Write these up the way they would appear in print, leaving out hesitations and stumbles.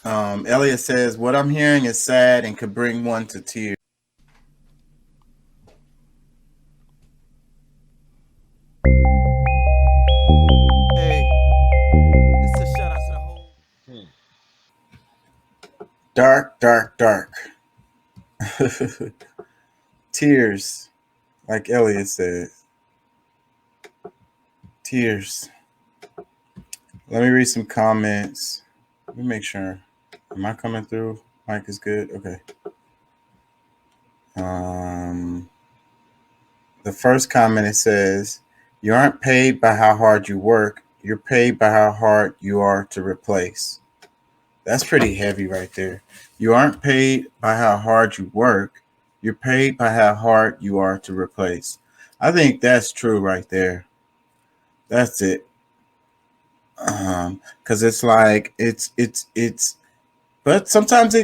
Elliot says, "What I'm hearing is sad and could bring one to tears." Hey, this is a shout out to the whole. Hmm. Dark, dark, dark. Tears, like Elliot says. Tears. Let me read some comments. Let me make sure. Am I coming through? Mike is good. Okay. Um, the first comment it says, "You aren't paid by how hard you work. You're paid by how hard you are to replace." That's pretty heavy right there. You aren't paid by how hard you work. You're paid by how hard you are to replace. I think that's true right there. That's it. Because it's like it's. But sometimes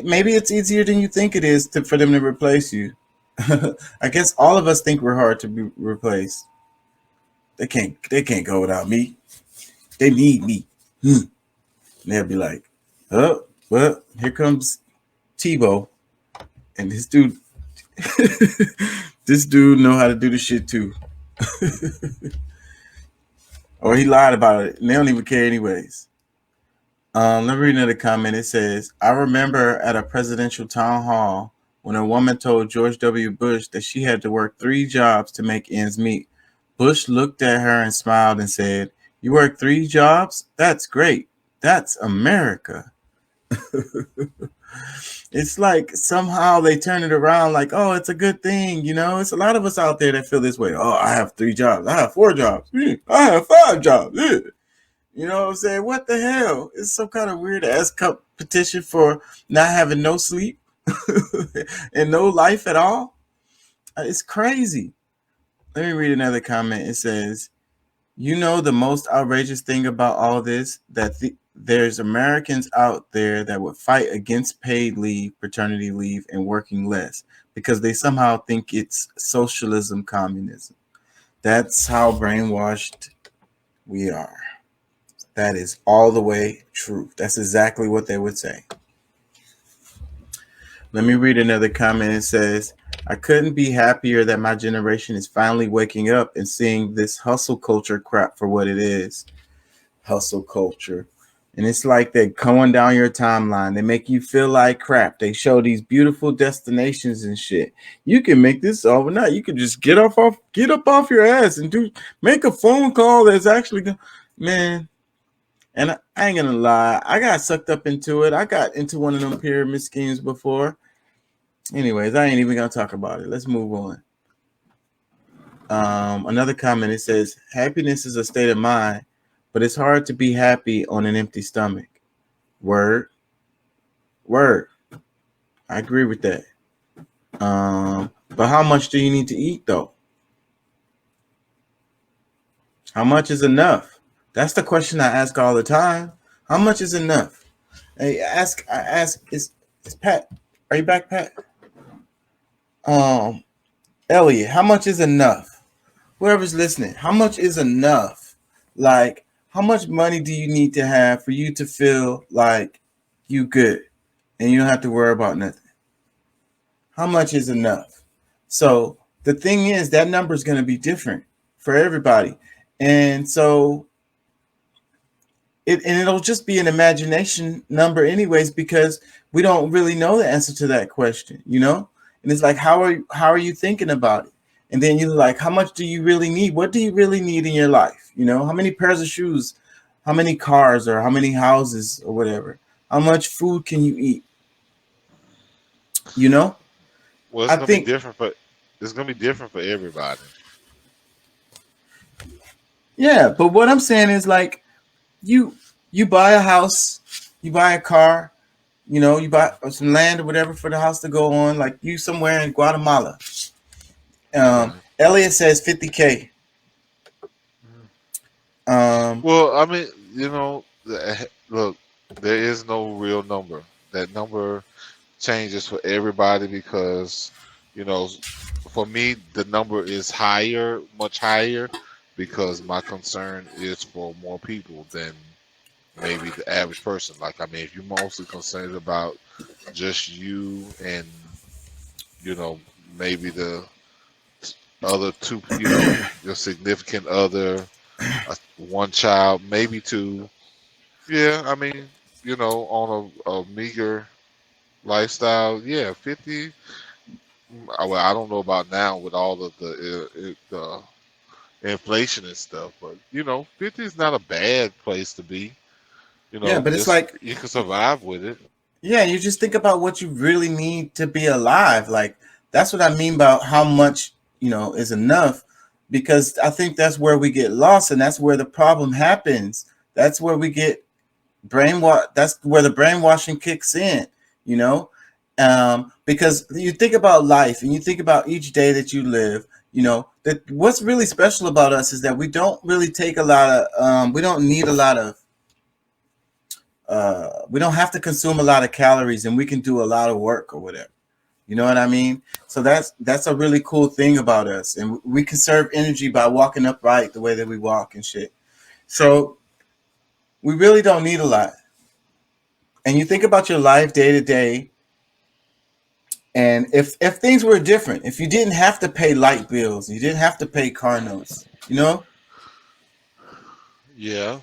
maybe it's easier than you think it is for them to replace you. I guess all of us think we're hard to be replaced. They can't go without me. They need me. And they'll be like, oh well, here comes Tebow, and this dude, this dude know how to do the shit too, or he lied about it, and they don't even care anyways. Let me read another comment. It says, "I remember at a presidential town hall when a woman told George W. Bush that she had to work 3 jobs to make ends meet. Bush looked at her and smiled and said, 'You work 3 jobs? That's great. That's America.'" It's like somehow they turn it around like, oh, it's a good thing. It's a lot of us out there that feel this way. Oh, I have 3 jobs. I have 4 jobs. I have 5 jobs. You know what I'm saying? What the hell? It's some kind of weird ass competition for not having no sleep and no life at all. It's crazy. Let me read another comment. It says, the most outrageous thing about all this that there's Americans out there that would fight against paid leave, paternity leave, and working less because they somehow think it's socialism, communism. That's how brainwashed we are. That is all the way true. That's exactly what they would say. Let me read another comment. It says, "I couldn't be happier that my generation is finally waking up and seeing this hustle culture crap for what it is." Hustle culture. And it's like they're going down your timeline. They make you feel like crap. They show these beautiful destinations and shit. You can make this overnight. You can just get up off your ass and make a phone call that's actually man. And I ain't gonna lie, I got sucked up into it. I got into one of them pyramid schemes before. Anyways, I ain't even gonna talk about it. Let's move on. Another comment, it says, "Happiness is a state of mind, but it's hard to be happy on an empty stomach." Word, word. I agree with that. But how much do you need to eat though? How much is enough? That's the question I ask all the time. How much is enough? I ask, is Pat, are you back, Pat? Um, Elliot, how much is enough? Whoever's listening, how much is enough? Like, how much money do you need to have for you to feel like you good and you don't have to worry about nothing? How much is enough? So the thing is, that number is going to be different for everybody, and so it'll just be an imagination number, anyways, because we don't really know the answer to that question. And it's like, how are you thinking about it? And then you're like, how much do you really need? What do you really need in your life? How many pairs of shoes, how many cars, or how many houses, or whatever? How much food can you eat? You know, Well, I think, it's gonna be different for everybody. yeah. But what I'm saying is, like, you you buy a house, you buy a car, you buy some land or whatever for the house to go on, like you somewhere in Guatemala. Okay. Elliot says 50K. Um, Well, I mean, look, there is no real number. That number changes for everybody because, you know, for me, the number is higher, much higher, because my concern is for more people than maybe the average person. Like, I mean, if you're mostly concerned about just you and, you know, maybe the other two, your significant other, one child, maybe two. Yeah, I mean, on a meager lifestyle, yeah, 50. Well, I don't know about now with all of the inflation and stuff, but 50 is not a bad place to be. Yeah, but it's It's like, you can survive with it. yeah, you just think about what you really need to be alive. Like, that's what I mean about how much, is enough, because I think that's where we get lost, and that's where the problem happens. That's where we get brainwash. That's where the brainwashing kicks in, you know, because you think about life and you think about each day that you live. That what's really special about us is that we don't really take a lot of, we don't need a lot of, we don't have to consume a lot of calories, and we can do a lot of work or whatever. You know what I mean? So that's a really cool thing about us, and we conserve energy by walking upright the way that we walk and shit. So we really don't need a lot. And you think about your life day to day, and if things were different, if you didn't have to pay light bills, you didn't have to pay car notes, Yeah.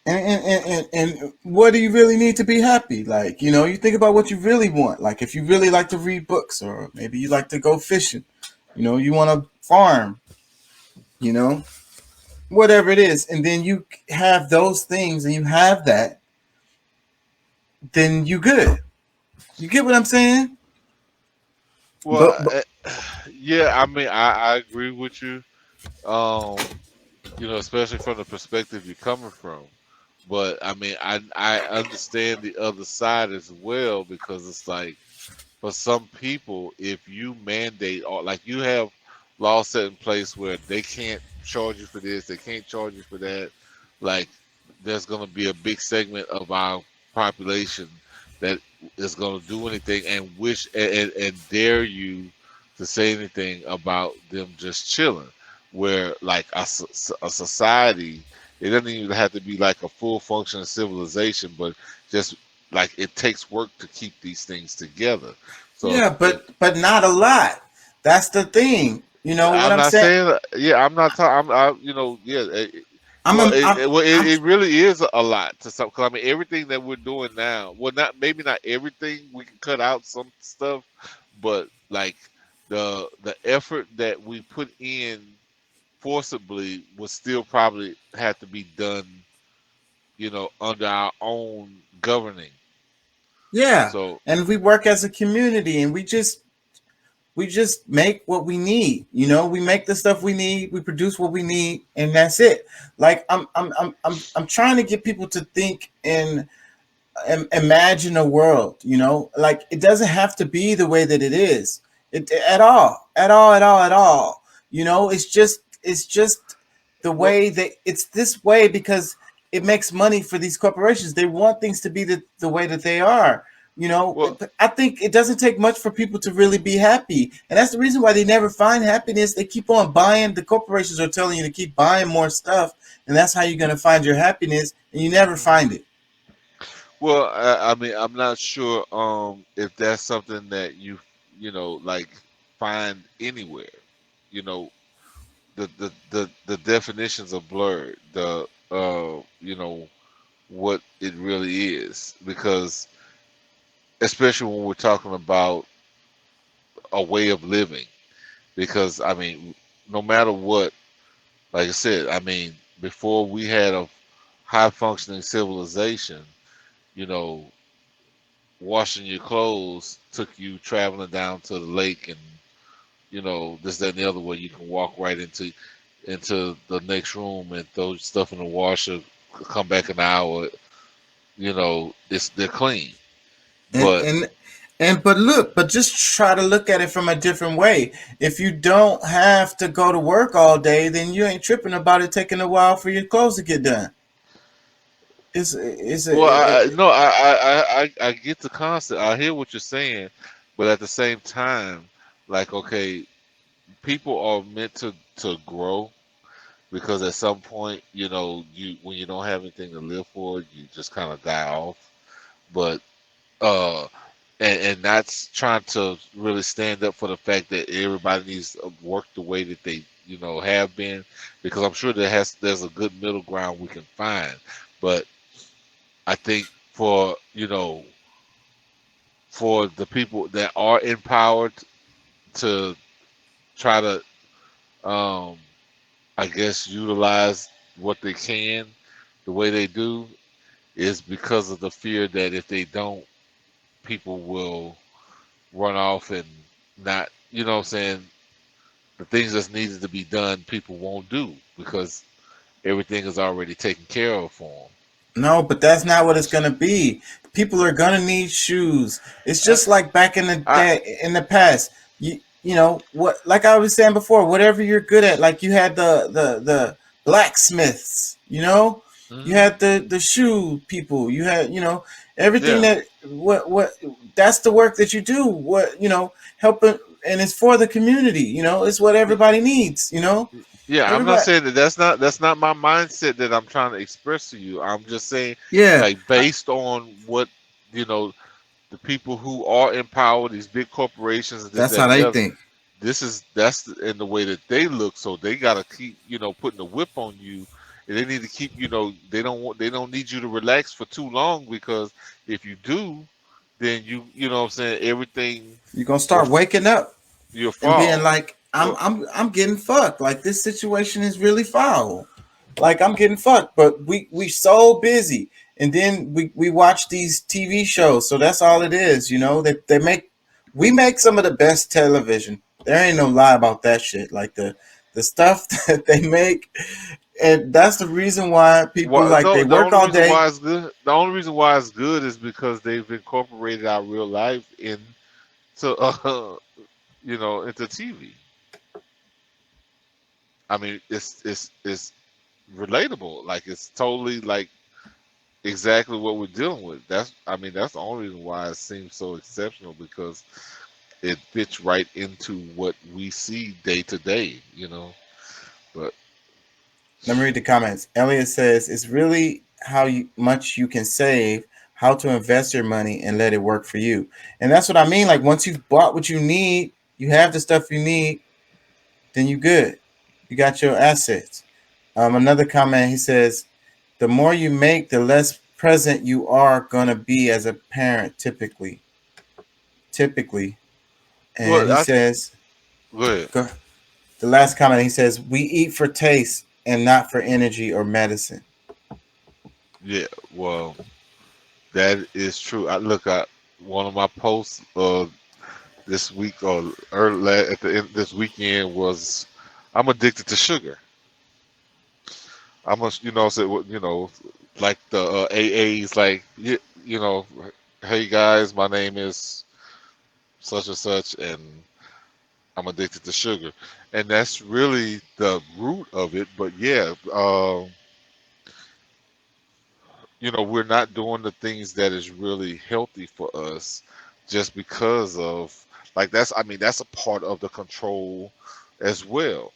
and what do you really need to be happy? Like, you think about what you really want. Like, if you really like to read books, or maybe you like to go fishing, you want to farm, you know, whatever it is, and then you have those things and you have that, then you good. You get what I'm saying? But, Well, yeah. I mean, I agree with you. Um, especially from the perspective you're coming from. But I mean, I understand the other side as well, because it's like, for some people, if you mandate, or like you have laws set in place where they can't charge you for this, they can't charge you for that, like there's going to be a big segment of our population that is going to do anything and wish and dare you to say anything about them just chilling. Where like a society, it doesn't even have to be like a full functioning civilization, but just like it takes work to keep these things together. So yeah, but not a lot. That's the thing. You know what I'm I'm not saying? saying, yeah, I'm not talking. Yeah. I'm Well, a, I'm it really is a lot to some. 'Cause I mean, everything that we're doing now, well, not maybe not everything. We can cut out some stuff, but like the effort that we put in forcibly would still probably have to be done, under our own governing. yeah, So, and we work as a community, and we just make what we need. We make the stuff we need, we produce what we need, and that's it. Like, I'm trying to get people to think and imagine a world. Like, it doesn't have to be the way that it is, at all, at all, at all, at all. It's just the what? way that it's this way because it makes money for these corporations. They want things to be the way that they are. Well, I think it doesn't take much for people to really be happy, and that's the reason why they never find happiness. They keep on buying. The corporations are telling you to keep buying more stuff, and that's how you're going to find your happiness, and you never find it. well, I mean, I'm not sure if that's something that like find anywhere. You know, the definitions are blurred. What it really is, because especially when we're talking about a way of living, because I mean, no matter what, like I said, I mean, before we had a high functioning civilization, you know, washing your clothes took you traveling down to the lake, and this, that, and the other, where you can walk right into the next room and throw stuff in the washer, come back an hour, they're clean. And But and but look, but just try to look at it from a different way. If you don't have to go to work all day, then you ain't tripping about it taking a while for your clothes to get done. It's well, a no, I get the concept. I hear what you're saying, but at the same time, like, okay, people are meant to grow. because at some point, you when you don't have anything to live for, you just kind of die off. But uh, and that's trying to really stand up for the fact that everybody needs to work the way that they have been, because I'm sure there's a good middle ground we can find. But I think for the people that are empowered to try to um I guess utilize what they can the way they do, is because of the fear that if they don't, people will run off and not, what I'm saying, the things that's needed to be done, people won't do because everything is already taken care of for them. No, but that's not what it's gonna be. People are gonna need shoes. It's I, just like back in the I, day, in the past. You know what? Like I was saying before, whatever you're good at, like you had the blacksmiths. You know, you mhm, had the shoe people. You had everything yeah, that what that's the work that you do. What helping, and it's for the community. It's what y- everybody needs. yeah. I'm not Everybody. saying that that's not my mindset that I'm trying to express to you. I'm just saying, Yeah, like, based on what you know the people who are in power, these big corporations and this, that's that, how and the they other. think. In the way that they look, so they gotta keep putting the whip on you, and they need to keep they don't need you to relax for too long, because if you do, then you know what I'm saying, everything You're gonna will start waking up you'll and being fall. like, I'm Well, I'm I'm getting fucked. Like this situation is really foul. Like I'm getting fucked. But we so busy. And then we watch these TV shows. So that's all it is, They make we make some of the best television. There ain't no lie about that shit. Like the stuff that they make, and that's the reson why people what like no they the work only all reason day. why it's good the only reason why it's good is because they've incorporated our real life into into TV. I mean, it's relatable. Like, it's totally like exactly what we're dealing with. That's the only reason why it seems so exceptional, because it fits right into what we see day to day. But Let me read the comments. Elliot says it's really much you can save, how to invest your money and let it work for you. And that's what I mean. Like once you've bought what you need, you have the stuff you need, then you good. You got your assets. Another comment, he says, the more you make, the less present you are gonna be as a parent, typically. Typically. And well, he says, go ahead. the last comment, he says, we eat for taste and not for energy or medicine. Yeah, well, that is true. I look at one of my posts this week, or early at the end this weekend, was I'm addicted to sugar. I must, say, like the AA's, like, hey guys, my name is such and such, and I'm addicted to sugar, and that's really the root of it. But yeah, we're not doing the things that is really healthy for us, just because of, like, I mean, that's a part of the control as well.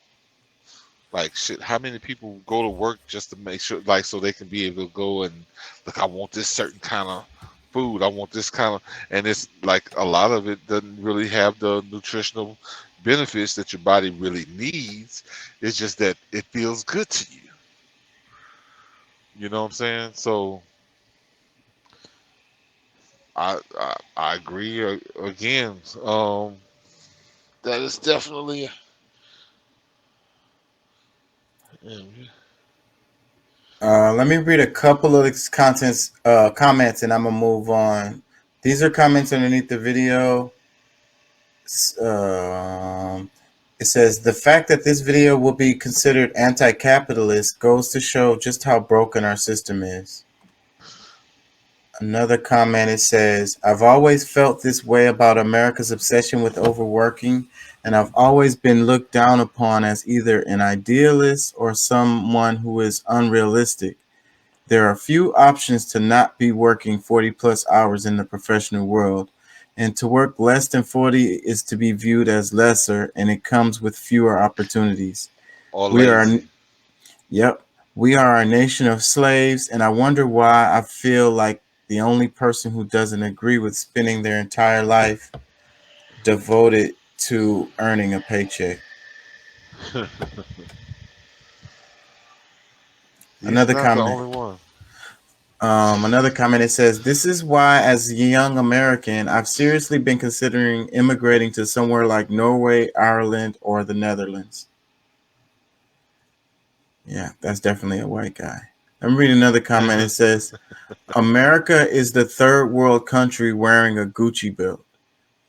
Like, shit, how many people go to work just to make sure, like, so they can be able to go and look, I want this certain kind of food, I want this kind of, and it's like a lot of it doesn't really have the nutritional benefits that your body really needs. It's just that it feels good to you. You know what I'm saying? So I agree again. That is definitely. Let me read a couple of these comments, and I'm gonna move on. These are comments underneath the video. Um, it says the fact that this video will be considered anti-capitalist goes to show just how broken our system is. Another comment, it says, I've always felt this way about America's obsession with overworking, and I've always been looked down upon as either an idealist or someone who is unrealistic. There are few options to not be working 40 plus hours in the professional world, and to work less than 40 is to be viewed as lesser, and it comes with fewer opportunities. Or We are lazy. Yep. We are a nation of slaves, and I wonder why I feel like the only person who doesn't agree with spending their entire life devoted to earning a paycheck. He's Another not the comment. only one. Another comment. It says, "This is why, as a young American, I've seriously been considering immigrating to somewhere like Norway, Ireland, or the Netherlands." Yeah, that's definitely a white guy. Let me read another comment. It says, "America is the third world country wearing a Gucci belt."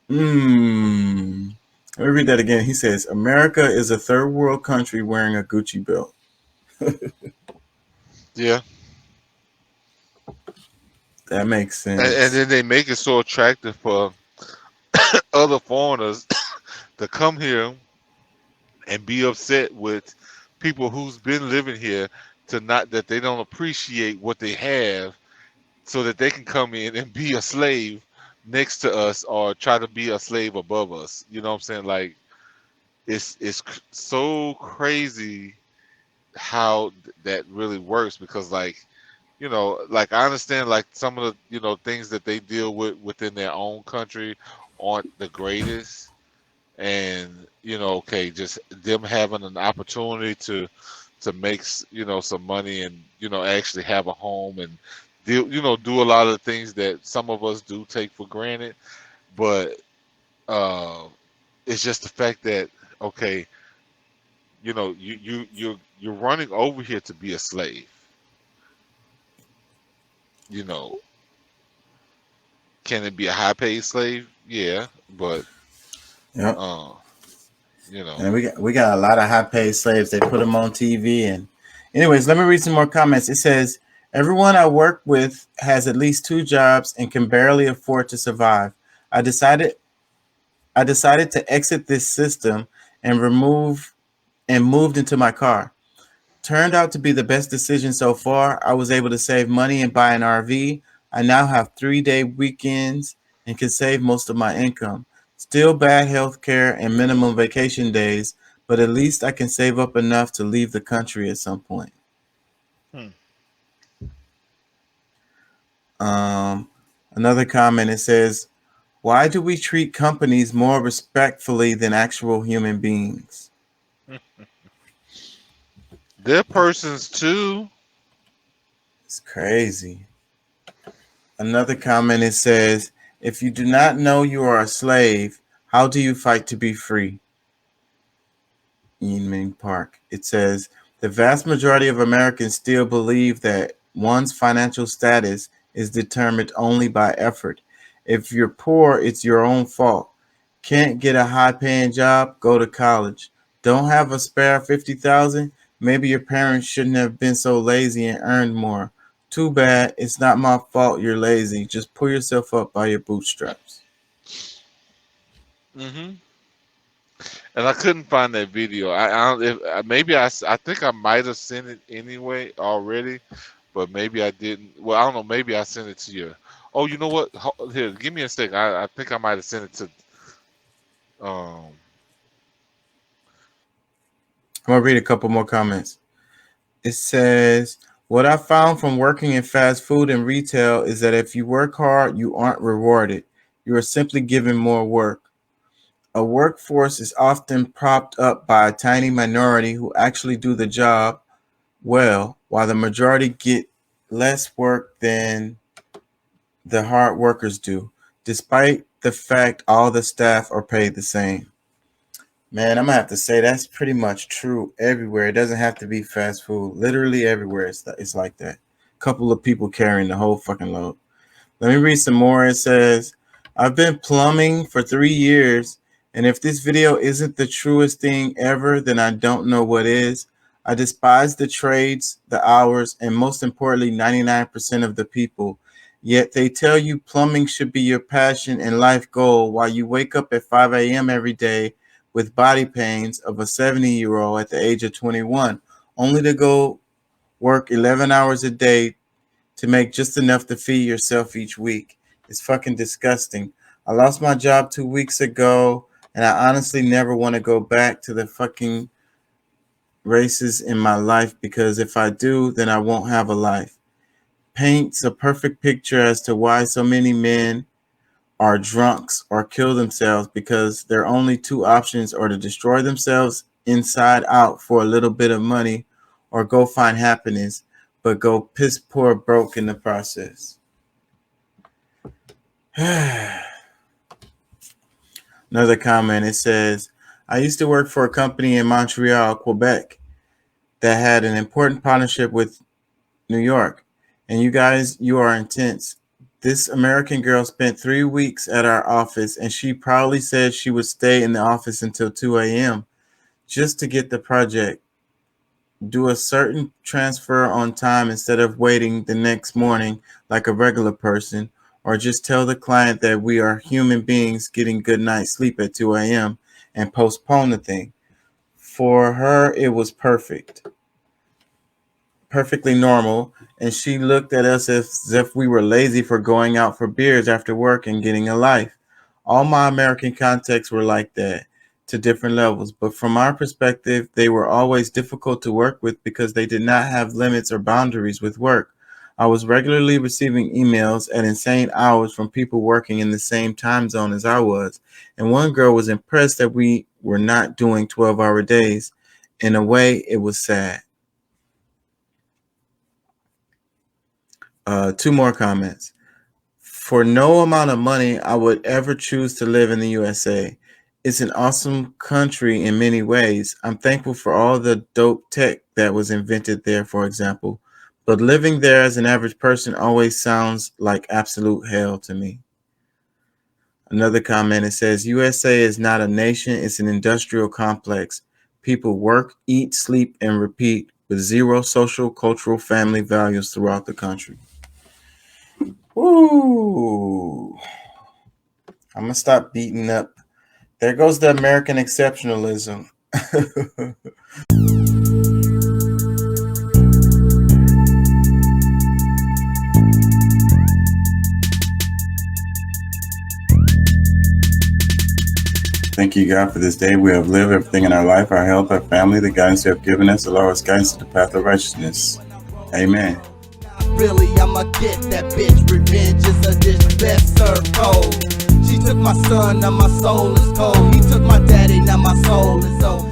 Hmm. Let me read that again. He says, "America is a third world country wearing a Gucci belt." Yeah, That makes and sense. then they make it so attractive for other foreigners to come here and be upset with people who's been living here to not that they don't appreciate what they have, so that they can come in and be a slave next to us or try to be a slave above us. You know what I'm saying? Like so crazy how that really works, because like, like I understand like some of the, things that they deal with within their own country aren't the greatest, and okay, just them having an opportunity to make some money, and actually have a home and do a lot of the things that some of us do take for granted. But uh it's just the fact that, okay, you're running over here to be a slave. you know can it be a high paid slave? Yeah, but Yep. uh you know And we got a lot of high paid slaves. They put them on TV. And anyways, let me read some more comments. It says, "Everyone I work with has at least two jobs and can barely afford to survive. I decided I decided to exit this system and remove and moved into my car. Turned out to be the best decision so far. I was able to save money and buy an RV. I now have 3-day weekends and can save most of my income. Still bad health care and minimum vacation days, but at least I can save up enough to leave the country at some point." Hmm. Um, Another comment, it says, "Why do we treat companies more respectfully than actual human beings?" They're persons too. It's crazy. Another comment, it says, "If you do not know you are a slave, how do you fight to be free?" Yinming Park. It says, "The vast majority of Americans still believe that one's financial status is determined only by effort. If you're poor, it's your own fault. Can't get a high paying job? Go to college. Don't have a spare 50,000? Maybe your parents shouldn't have been so lazy and earned more. Too bad. It's not my fault you're lazy. Just pull yourself up by your bootstraps." Hmm. And I couldn't find that video. I don't, if, maybe I think I might have sent it anyway already, but maybe I didn't. Well, I don't know. Maybe I sent it to you. Oh, you know what? Here, give me a second. I think I might have sent it to. Um, I'm going to read a couple more comments. It says, "What I found from working in fast food and retail is that if you work hard, you aren't rewarded. You are simply given more work. A workforce is often propped up by a tiny minority who actually do the job well, while the majority get less work than the hard workers do, despite the fact all the staff are paid the same." Man, I'm gonna have to say that's pretty much true everywhere. It doesn't have to be fast food. Literally everywhere, it's like that. Couple of people carrying the whole fucking load. Let me read some more. It says, "I've been plumbing for 3 years, and if this video isn't the truest thing ever, then I don't know what is. I despise the trades, the hours, and most importantly, 99% of the people. Yet they tell you plumbing should be your passion and life goal while you wake up at 5 a.m. every day with body pains of a 70-year-old at the age of 21, only to go work 11 hours a day to make just enough to feed yourself each week. It's fucking disgusting. I lost my job 2 weeks ago, and I honestly never want to go back to the fucking races in my life because if I do, then I won't have a life. Paints a perfect picture as to why so many men are drunks or kill themselves because their only two options are to destroy themselves inside out for a little bit of money or go find happiness, but go piss poor broke in the process. Another comment, it says, I used to work for a company in Montreal, Quebec that had an important partnership with New York. And you guys, you are intense. This American girl spent 3 weeks at our office and she proudly said she would stay in the office until 2 a.m. just to get the project. Do a certain transfer on time instead of waiting the next morning like a regular person, or just tell the client that we are human beings getting good night's sleep at 2 a.m. and postpone the thing. For her, it was perfectly normal, and she looked at us as if we were lazy for going out for beers after work and getting a life. All my American contacts were like that, to different levels, but from our perspective, they were always difficult to work with because they did not have limits or boundaries with work. I was regularly receiving emails at insane hours from people working in the same time zone as I was, and one girl was impressed that we were not doing 12-hour days. In a way, it was sad. Two more comments. For no amount of money, I would ever choose to live in the USA. It's an awesome country in many ways. I'm thankful for all the dope tech that was invented there, for example. But living there as an average person always sounds like absolute hell to me. Another comment, it says, USA is not a nation, it's an industrial complex. People work, eat, sleep, and repeat with zero social, cultural, family values throughout the country. Woo! I'm gonna stop beating up. There goes the American exceptionalism. Thank you, God, for this day. We have lived everything in our life, our health, our family, the guidance you have given us, allow us guidance to the path of righteousness. Amen. Really, I'ma get that bitch. Revenge is a dish best served cold. She took my son, now my soul is cold. He took my daddy, now my soul is old.